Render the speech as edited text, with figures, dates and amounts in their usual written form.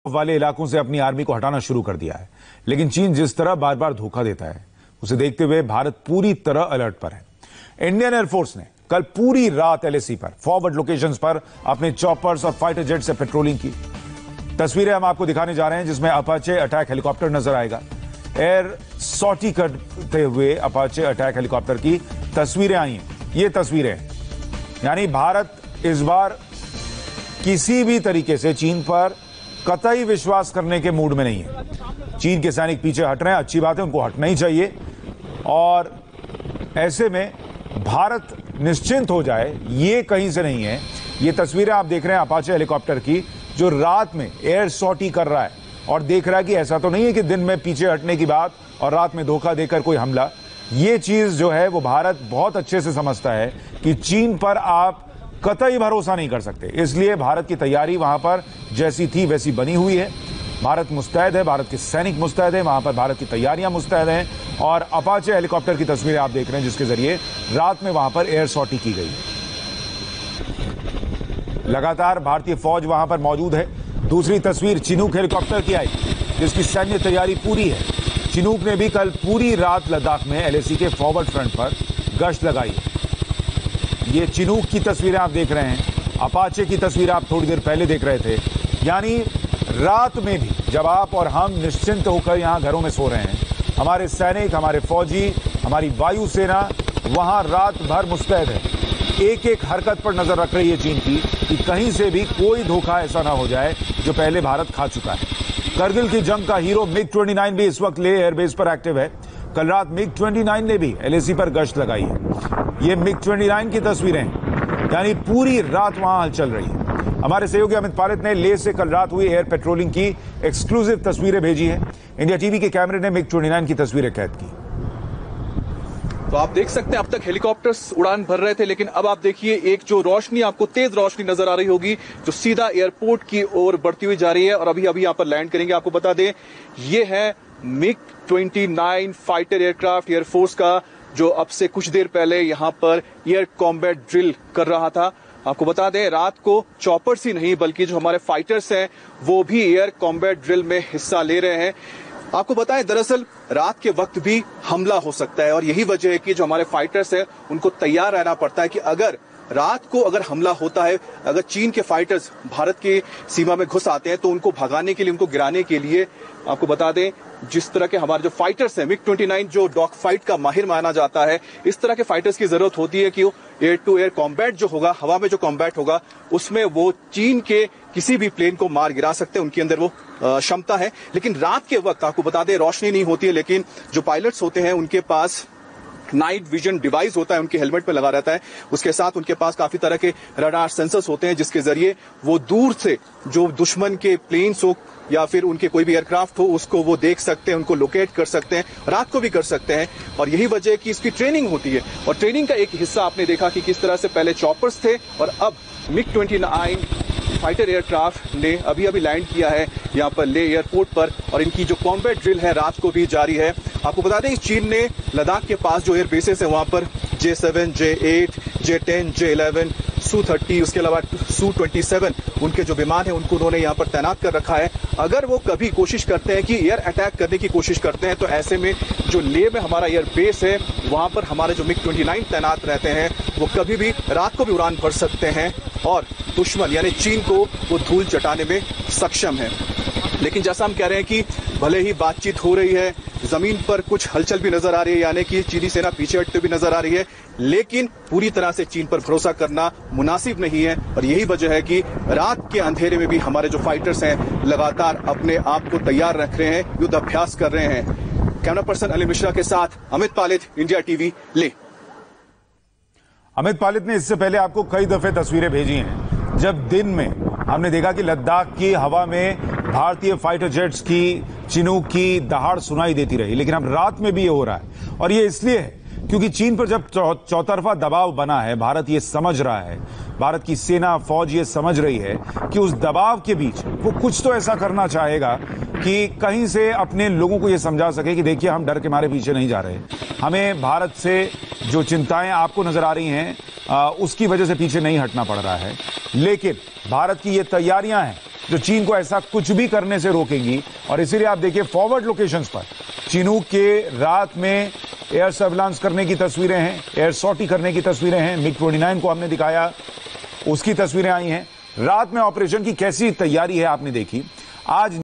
वाले इलाकों से अपनी आर्मी को हटाना शुरू कर दिया है। लेकिन चीन जिस तरह बार बार धोखा देता है, उसे देखते हुए भारत पूरी तरह अलर्ट पर है। इंडियन एयरफोर्स ने कल पूरी रात एलएसी पर फॉरवर्ड लोकेशंस पर अपने चॉपर्स और फाइटर जेट से पेट्रोलिंग की। तस्वीरें हम आपको दिखाने जा रहे हैं जिसमें अपाचे अटैक हेलीकॉप्टर नजर आएगा। एयर सॉटी करते हुए अपाचे अटैक हेलीकॉप्टर की तस्वीरें आई हैं। ये तस्वीरें यानी भारत इस बार किसी भी तरीके से चीन पर कतई विश्वास करने के मूड में नहीं है। चीन के सैनिक पीछे हट रहे हैं, अच्छी बात है, उनको हटना ही चाहिए। और ऐसे में भारत निश्चिंत हो जाए ये कहीं से नहीं है। ये तस्वीरें आप देख रहे हैं अपाचे हेलीकॉप्टर की, जो रात में एयर सॉटी कर रहा है और देख रहा है कि ऐसा तो नहीं है कि दिन में पीछे हटने की बात और रात में धोखा देकर कोई हमला। ये चीज जो है वो भारत बहुत अच्छे से समझता है कि चीन पर आप कतई भरोसा नहीं कर सकते। इसलिए भारत की तैयारी वहां पर जैसी थी वैसी बनी हुई है। भारत मुस्तैद है, भारत के सैनिक मुस्तैद है, वहां पर भारत की तैयारियां मुस्तैद हैं। और अपाचे हेलीकॉप्टर की तस्वीरें आप देख रहे हैं जिसके जरिए रात में वहां पर एयर सॉटी की गई। लगातार भारतीय फौज वहां पर मौजूद है। दूसरी तस्वीर चिनूक हेलीकॉप्टर की आई जिसकी सैन्य तैयारी पूरी है। चिनूक ने भी कल पूरी रात लद्दाख में एलएसी के फॉरवर्ड फ्रंट पर गश्त लगाई। ये चिनूक की तस्वीरें आप देख रहे हैं, अपाचे की तस्वीर आप थोड़ी देर पहले देख रहे थे। यानी रात में भी जब आप और हम निश्चिंत होकर यहां घरों में सो रहे हैं, हमारे सैनिक, हमारे फौजी, हमारी वायुसेना वहां रात भर मुस्तैद है। एक एक हरकत पर नजर रख रही है चीन की कि कहीं से भी कोई धोखा ऐसा ना हो जाए जो पहले भारत खा चुका है। करगिल की जंग का हीरो मिग-29 भी इस वक्त लेह एयरबेस पर एक्टिव है। कल रात मिग-29 ने भी एलएसी पर गश्त लगाई है। ये मिग-29 की तस्वीरें हैं, यानी पूरी रात वहां हलचल रही है। हमारे सहयोगी अमित पालित ने लेह से कल रात हुई एयर पेट्रोलिंग की एक्सक्लूसिव तस्वीरें भेजी हैं। इंडिया टीवी के कैमरे ने मिग-29 की तस्वीरें कैद की। तो आप देख सकते हैं अब तक हेलीकॉप्टर्स उड़ान भर रहे थे, लेकिन अब आप देखिए एक जो रोशनी आपको तेज रोशनी नजर आ रही होगी जो सीधा एयरपोर्ट की ओर बढ़ती हुई जा रही है और अभी अभी यहाँ पर लैंड करेंगे। आपको बता दें ये है मिग-29 फाइटर एयरक्राफ्ट एयरफोर्स का, जो अब से कुछ देर पहले यहाँ पर एयर कॉम्बैट ड्रिल कर रहा था। आपको बता दें रात को चॉपर्स ही नहीं बल्कि जो हमारे फाइटर्स हैं वो भी एयर कॉम्बैट ड्रिल में हिस्सा ले रहे हैं। आपको बताएं दरअसल रात के वक्त भी हमला हो सकता है और यही वजह है कि जो हमारे फाइटर्स हैं उनको तैयार रहना पड़ता है कि अगर रात को अगर हमला होता है, अगर चीन के फाइटर्स भारत की सीमा में घुस आते हैं तो उनको भगाने के लिए, उनको गिराने के लिए आपको बता दें जिस तरह के हमारे जो फाइटर्स हैं, मिग-29 जो डॉग फाइट का माहिर माना जाता है, इस तरह के फाइटर्स की जरूरत होती है कि एयर टू एयर कॉम्बैट जो होगा, हवा में जो कॉम्बैट होगा, उसमें वो चीन के किसी भी प्लेन को मार गिरा सकते हैं, उनके अंदर वो क्षमता है। लेकिन रात के वक्त आपको बता दें रोशनी नहीं होती है, लेकिन जो पायलट्स होते हैं उनके पास नाइट विजन डिवाइस होता है, उनके हेलमेट पे लगा रहता है। उसके साथ उनके पास काफी तरह के रडार सेंसर्स होते हैं जिसके जरिए वो दूर से जो दुश्मन के प्लेन्स हो या फिर उनके कोई भी एयरक्राफ्ट हो उसको वो देख सकते हैं, उनको लोकेट कर सकते हैं, रात को भी कर सकते हैं। और यही वजह है कि इसकी ट्रेनिंग होती है और ट्रेनिंग का एक हिस्सा आपने देखा कि किस तरह से पहले चॉपर्स थे और अब मिग-29 फाइटर एयरक्राफ्ट ने अभी अभी लैंड किया है यहाँ पर लेह एयरपोर्ट पर और इनकी जो कॉम्बैट ड्रिल है रात को भी जारी है। आपको बता दें चीन ने लद्दाख के पास जो एयर बेसेस है वहां पर J7, J8, J10, J11, Su-30, उसके अलावा Su-27 उनके जो विमान है उनको उन्होंने यहाँ पर तैनात कर रखा है। अगर वो कभी कोशिश करते हैं कि एयर अटैक करने की कोशिश करते हैं तो ऐसे में जो लेह में हमारा एयर बेस है वहां पर हमारे जो मिग-29 तैनात रहते हैं वो कभी भी रात को भी उड़ान भर सकते हैं और दुश्मन यानी चीन को वो धूल चटाने में सक्षम है। लेकिन जैसा हम कह रहे हैं कि भले ही बातचीत हो रही है, जमीन पर कुछ हलचल भी नजर आ रही है, यानी कि चीनी सेना पीछे हटते भी नजर आ रही है, लेकिन पूरी तरह से चीन पर भरोसा करना मुनासिब नहीं है। और यही वजह है कि रात के अंधेरे में भी हमारे जो फाइटर्स हैं लगातार अपने आप को तैयार रख रहे हैं, युद्ध अभ्यास कर रहे हैं। कैमरा पर्सन अली मिश्रा के साथ अमित पालित, इंडिया टीवी, लेह। अमित पालित ने इससे पहले आपको कई दफे तस्वीरें भेजी हैं जब दिन में हमने देखा कि लद्दाख की हवा में भारतीय फाइटर जेट्स की, चिनूक की दहाड़ सुनाई देती रही। लेकिन अब रात में भी ये हो रहा है और ये इसलिए है क्योंकि चीन पर जब चौतरफा दबाव बना है, भारत ये समझ रहा है, भारत की सेना फौज ये समझ रही है कि उस दबाव के बीच वो कुछ तो ऐसा करना चाहेगा कि कहीं से अपने लोगों को ये समझा सके कि देखिए हम डर के मारे पीछे नहीं जा रहे, हमें भारत से जो चिंताएं आपको नजर आ रही हैं उसकी वजह से पीछे नहीं हटना पड़ रहा है। लेकिन भारत की ये तैयारियां हैं जो चीन को ऐसा कुछ भी करने से रोकेंगी। और इसीलिए आप देखिए फॉरवर्ड लोकेशंस पर चिनूक के रात में एयर सर्विलांस करने की तस्वीरें हैं, एयर सॉर्टी करने की तस्वीरें हैं। MiG-29 को हमने दिखाया, उसकी तस्वीरें आई हैं। रात में ऑपरेशन की कैसी तैयारी है आपने देखी। आज